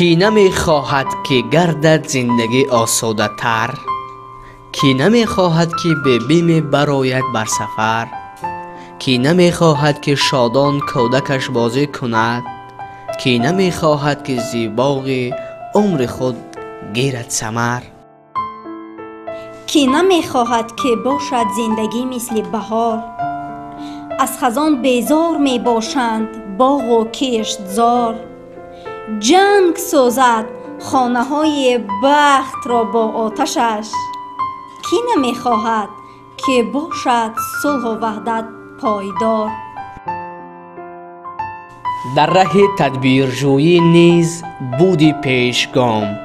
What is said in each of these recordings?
کی نمی خواهد که گردد زندگی آسوده تر؟ کی نمی خواهد که به بیم براید بر سفر؟ کی نمی خواهد که شادان کودکش بازی کند؟ کی نمی خواهد که زیباغ عمر خود گیرد ثمر؟ کی نمی خواهد که باشد زندگی مثل بهار؟ از خزان بیزار می باشند باغ و کشتزار. جنگ سازد خانه های بخت را با آتشش. کی نمی خواهد که باشد صلح و وحدت پایدار؟ در ره تدبیرجویی نیز بودی پیشگام،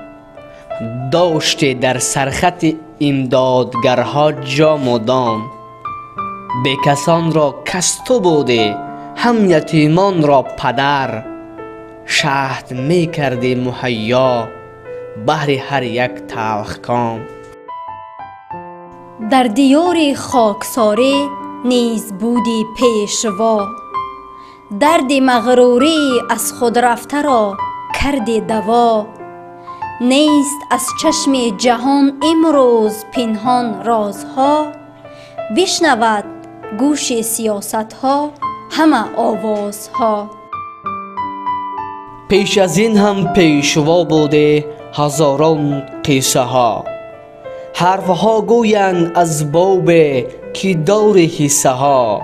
داشتی در سرخط امدادگرها جام و دام. به کسان را کس تو بودی، هم یتیمان را پدر. شهد می کردی مهیا بهر هر یک تلخ کام. در دیار خاکساری نیز بودی پیشوا، درد مغروری از خود رفته را کردی دوا. نیست از چشم جهان امروز پنهان رازها، بشنود گوش سیاست ها همه آوازها. پیش از این هم پیشوا بوده هزاران قصه ها، حرفها گویند از باب کی دور حصه ها.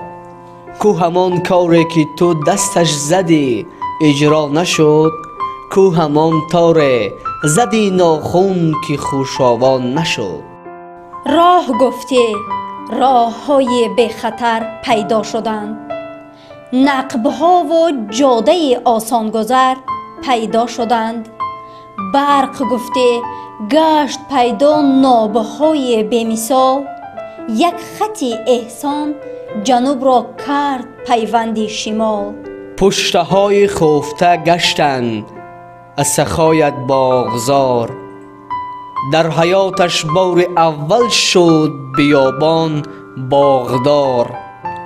کو همان کاری که تو دستش زدی اجرا نشد؟ کو همان تار زدی ناخون که خوشاوان نشد؟ راه گفتی راه های بی خطر پیدا شدند، نقب ها و جاده آسان گذر پیدا شدند. برق گفتی گشت پیدا نابه های بی مثال، یک خطی احسان جنوب را کرد پیوندی شمال. پشته های خفته گشتند از سخایت باغزار، در حیاتش بار اول شد بیابان باغدار.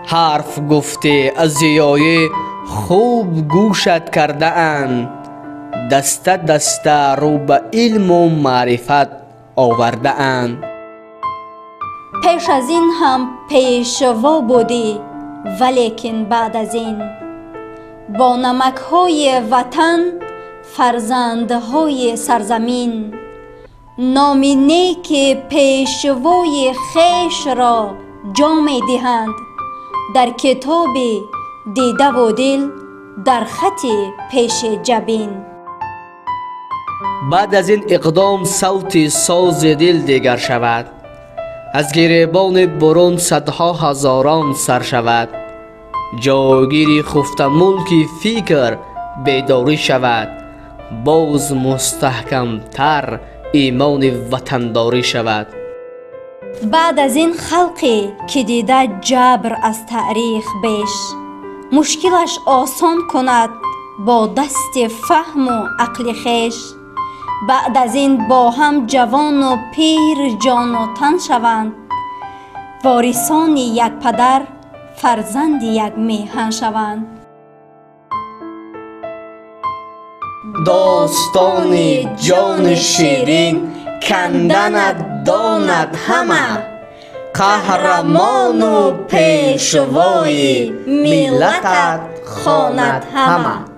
حرف گفته از زیایه خوب گوشت کرده اند، دسته دسته رو به علم و معرفت آورده اند. پیش از این هم پیشوا بودی، ولیکن بعد از این با نمک های وطن فرزندهای سرزمین. نام نیک پیشوای خویش را جا می دهند، در کتاب دیده و دل در خط پیش جبین. بعد از این اقدام صوت ساز دل دیگر شود، از گریبان برون صدها هزاران سر شود. جاگیری خفته ملک فکر بیداری شود، باز مستحکم تر ایمان وطنداری شود. بعد از این خلقی که دیده جبر از تاریخ بیش، مشکلش آسان کند با دست فهم و عقل خویش. بعد از این با هم جوان و پیر جان و تن شوند، وارثان یک پدر فرزند یک میهن شوند. داستان جان شیرین کندند داند همه، قهرمان و پیشوای ملتت خواند همه.